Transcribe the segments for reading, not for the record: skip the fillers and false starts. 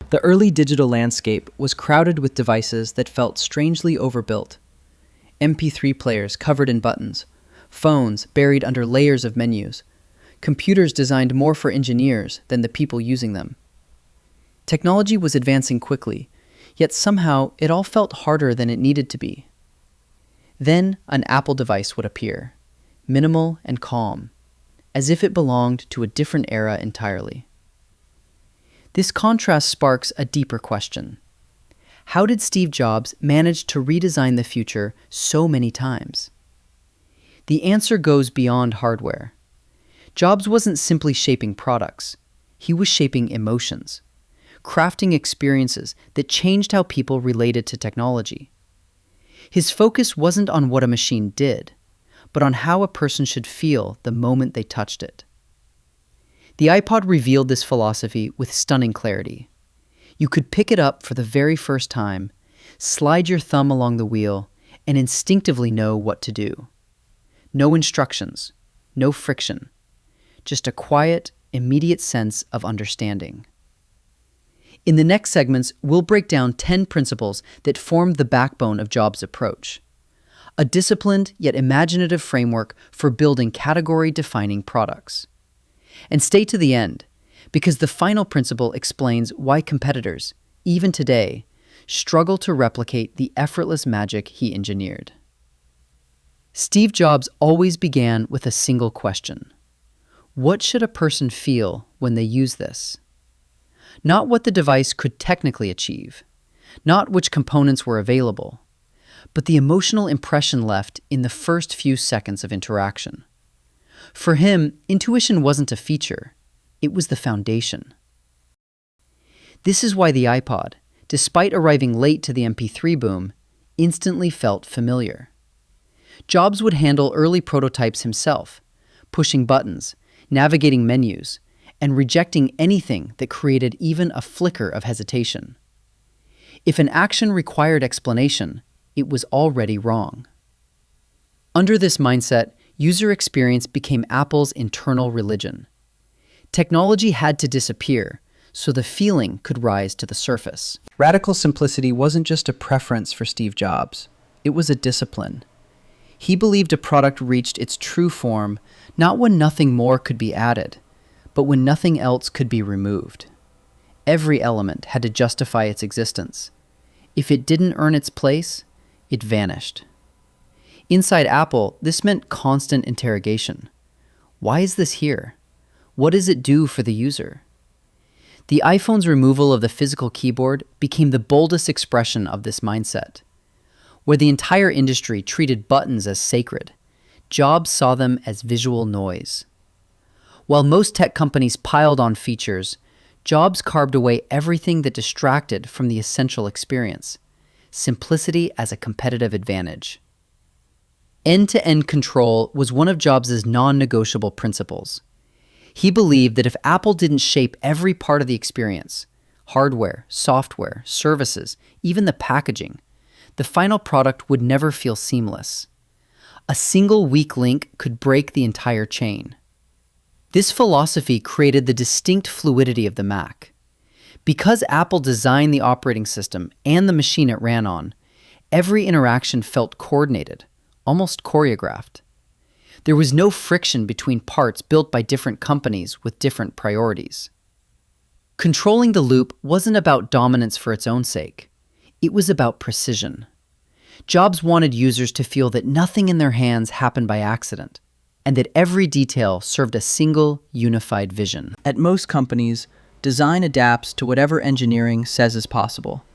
The early digital landscape was crowded with devices that felt strangely overbuilt. MP3 players covered in buttons, phones buried under layers of menus, computers designed more for engineers than the people using them. Technology was advancing quickly, yet somehow it all felt harder than it needed to be. Then an Apple device would appear, minimal and calm, as if it belonged to a different era entirely. This contrast sparks a deeper question. How did Steve Jobs manage to redesign the future so many times? The answer goes beyond hardware. Jobs wasn't simply shaping products. He was shaping emotions, crafting experiences that changed how people related to technology. His focus wasn't on what a machine did, but on how a person should feel the moment they touched it. The iPod revealed this philosophy with stunning clarity. You could pick it up for the very first time, slide your thumb along the wheel, and instinctively know what to do. No instructions, no friction, just a quiet, immediate sense of understanding. In the next segments, we'll break down 10 principles that formed the backbone of Jobs' approach. A disciplined yet imaginative framework for building category-defining products. And stay to the end, because the final principle explains why competitors, even today, struggle to replicate the effortless magic he engineered. Steve Jobs always began with a single question. What should a person feel when they use this? Not what the device could technically achieve, not which components were available, but the emotional impression left in the first few seconds of interaction. For him, intuition wasn't a feature, it was the foundation. This is why the iPod, despite arriving late to the MP3 boom, instantly felt familiar. Jobs would handle early prototypes himself, pushing buttons, navigating menus, and rejecting anything that created even a flicker of hesitation. If an action required explanation, it was already wrong. Under this mindset, user experience became Apple's internal religion. Technology had to disappear so the feeling could rise to the surface. Radical simplicity wasn't just a preference for Steve Jobs, it was a discipline. He believed a product reached its true form not when nothing more could be added, but when nothing else could be removed. Every element had to justify its existence. If it didn't earn its place, it vanished. Inside Apple, this meant constant interrogation. Why is this here? What does it do for the user? The iPhone's removal of the physical keyboard became the boldest expression of this mindset. Where the entire industry treated buttons as sacred, Jobs saw them as visual noise. While most tech companies piled on features, Jobs carved away everything that distracted from the essential experience, simplicity as a competitive advantage. End-to-end control was one of Jobs' non-negotiable principles. He believed that if Apple didn't shape every part of the experience, hardware, software, services, even the packaging, the final product would never feel seamless. A single weak link could break the entire chain. This philosophy created the distinct fluidity of the Mac. Because Apple designed the operating system and the machine it ran on, every interaction felt coordinated, almost choreographed. There was no friction between parts built by different companies with different priorities. Controlling the loop wasn't about dominance for its own sake. It was about precision. Jobs wanted users to feel that nothing in their hands happened by accident, and that every detail served a single, unified vision. At most companies, design adapts to whatever engineering says is possible.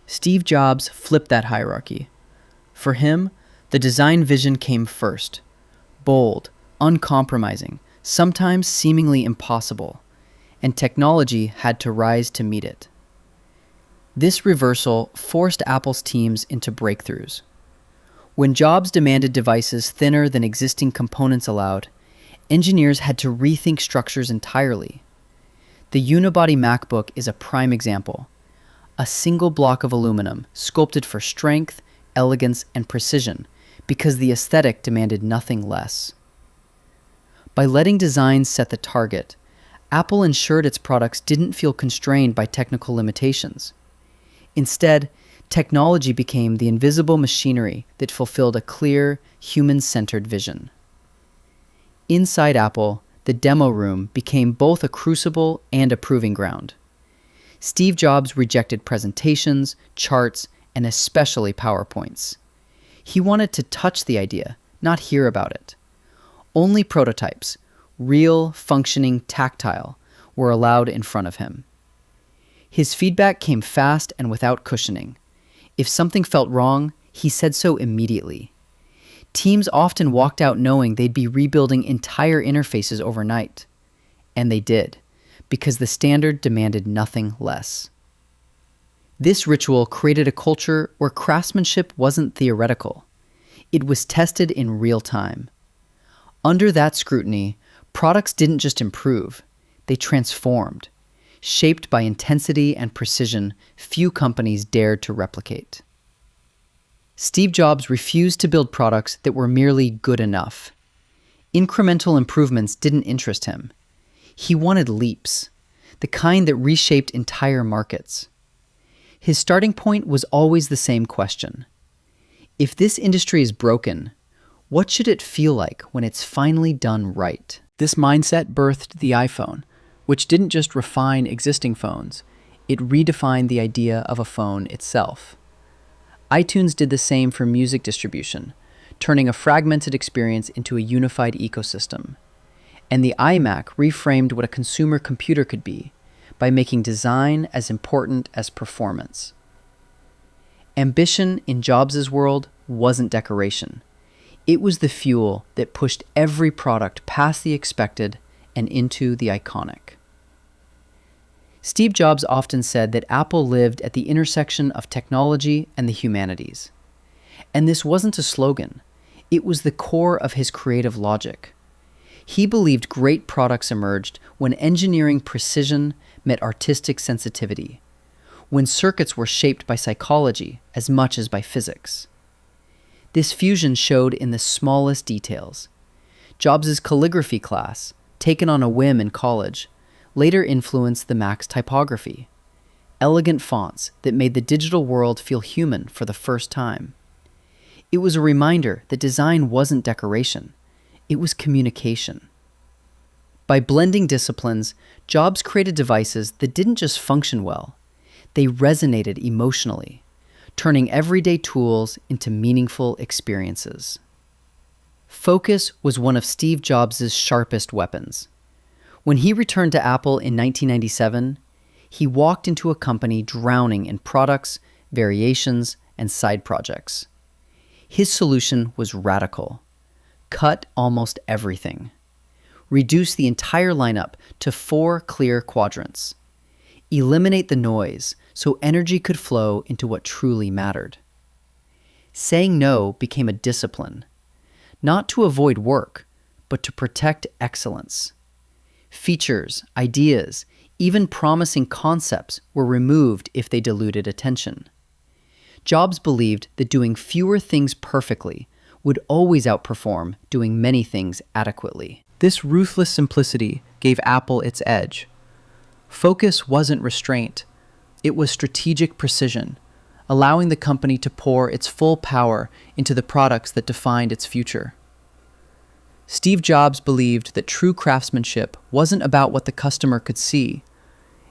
Steve Jobs flipped that hierarchy. For him, the design vision came first. Bold, uncompromising, sometimes seemingly impossible, and technology had to rise to meet it. This reversal forced Apple's teams into breakthroughs. When Jobs demanded devices thinner than existing components allowed, engineers had to rethink structures entirely. The unibody MacBook is a prime example. A single block of aluminum, sculpted for strength, elegance, and precision, because the aesthetic demanded nothing less. By letting design set the target, Apple ensured its products didn't feel constrained by technical limitations. Instead, technology became the invisible machinery that fulfilled a clear, human-centered vision. Inside Apple, the demo room became both a crucible and a proving ground. Steve Jobs rejected presentations, charts, and especially PowerPoints. He wanted to touch the idea, not hear about it. Only prototypes, real, functioning, tactile, were allowed in front of him. His feedback came fast and without cushioning. If something felt wrong, he said so immediately. Teams often walked out knowing they'd be rebuilding entire interfaces overnight. And they did, because the standard demanded nothing less. This ritual created a culture where craftsmanship wasn't theoretical. It was tested in real time. Under that scrutiny, products didn't just improve, they transformed, shaped by intensity and precision few companies dared to replicate. Steve Jobs refused to build products that were merely good enough. Incremental improvements didn't interest him. He wanted leaps, the kind that reshaped entire markets. His starting point was always the same question. If this industry is broken, what should it feel like when it's finally done right? This mindset birthed the iPhone, which didn't just refine existing phones, it redefined the idea of a phone itself. iTunes did the same for music distribution, turning a fragmented experience into a unified ecosystem. And the iMac reframed what a consumer computer could be by making design as important as performance. Ambition in Jobs' world wasn't decoration. It was the fuel that pushed every product past the expected and into the iconic. Steve Jobs often said that Apple lived at the intersection of technology and the humanities. And this wasn't a slogan. It was the core of his creative logic. He believed great products emerged when engineering precision met artistic sensitivity, when circuits were shaped by psychology as much as by physics. This fusion showed in the smallest details. Jobs' calligraphy class, taken on a whim in college, later influenced the Mac's typography, elegant fonts that made the digital world feel human for the first time. It was a reminder that design wasn't decoration, it was communication. By blending disciplines, Jobs created devices that didn't just function well, they resonated emotionally, turning everyday tools into meaningful experiences. Focus was one of Steve Jobs' sharpest weapons. When he returned to Apple in 1997, he walked into a company drowning in products, variations, and side projects. His solution was radical. Cut almost everything. Reduce the entire lineup to 4 clear quadrants. Eliminate the noise so energy could flow into what truly mattered. Saying no became a discipline, not to avoid work, but to protect excellence. Features, ideas, even promising concepts were removed if they diluted attention. Jobs believed that doing fewer things perfectly would always outperform doing many things adequately. This ruthless simplicity gave Apple its edge. Focus wasn't restraint, it was strategic precision, allowing the company to pour its full power into the products that defined its future. Steve Jobs believed that true craftsmanship wasn't about what the customer could see.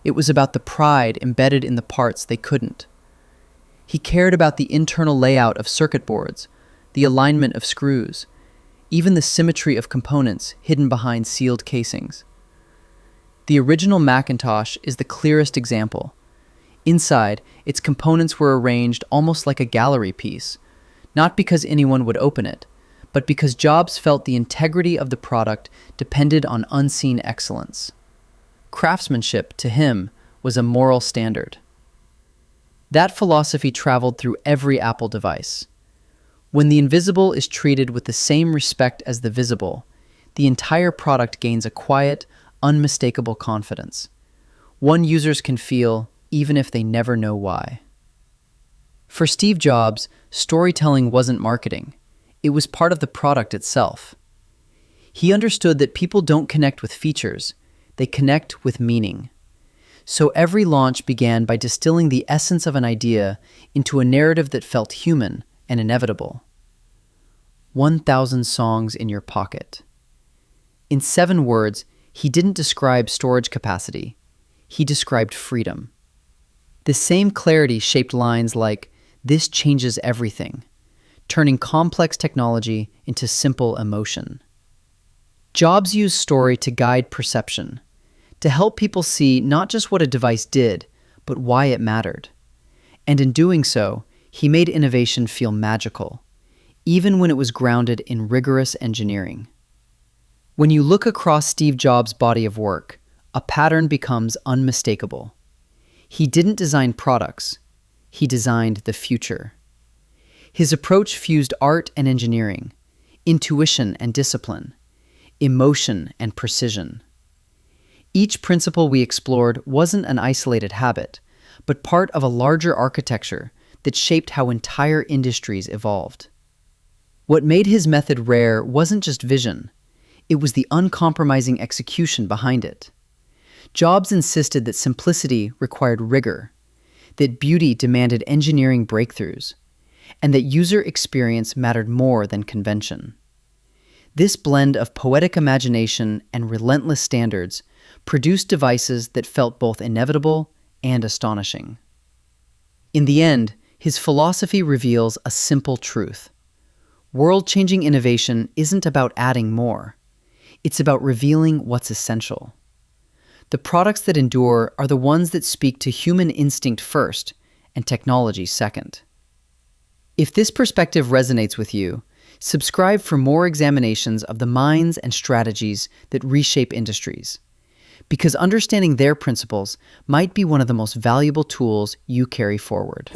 It was about the pride embedded in the parts they couldn't. He cared about the internal layout of circuit boards, the alignment of screws, even the symmetry of components hidden behind sealed casings. The original Macintosh is the clearest example. Inside, its components were arranged almost like a gallery piece, not because anyone would open it, but because Jobs felt the integrity of the product depended on unseen excellence. Craftsmanship, to him, was a moral standard. That philosophy traveled through every Apple device. When the invisible is treated with the same respect as the visible, the entire product gains a quiet, unmistakable confidence. One users can feel, even if they never know why. For Steve Jobs, storytelling wasn't marketing. It was part of the product itself. He understood that people don't connect with features, they connect with meaning. So every launch began by distilling the essence of an idea into a narrative that felt human and inevitable. 1,000 songs in your pocket. In 7 words, he didn't describe storage capacity. He described freedom. The same clarity shaped lines like, "This changes everything," turning complex technology into simple emotion. Jobs used story to guide perception, to help people see not just what a device did, but why it mattered. And in doing so, he made innovation feel magical, even when it was grounded in rigorous engineering. When you look across Steve Jobs' body of work, a pattern becomes unmistakable. He didn't design products, he designed the future. His approach fused art and engineering, intuition and discipline, emotion and precision. Each principle we explored wasn't an isolated habit, but part of a larger architecture that shaped how entire industries evolved. What made his method rare wasn't just vision, it was the uncompromising execution behind it. Jobs insisted that simplicity required rigor, that beauty demanded engineering breakthroughs, and that user experience mattered more than convention. This blend of poetic imagination and relentless standards produced devices that felt both inevitable and astonishing. In the end, his philosophy reveals a simple truth. World-changing innovation isn't about adding more. It's about revealing what's essential. The products that endure are the ones that speak to human instinct first and technology second. If this perspective resonates with you, subscribe for more examinations of the minds and strategies that reshape industries, because understanding their principles might be one of the most valuable tools you carry forward.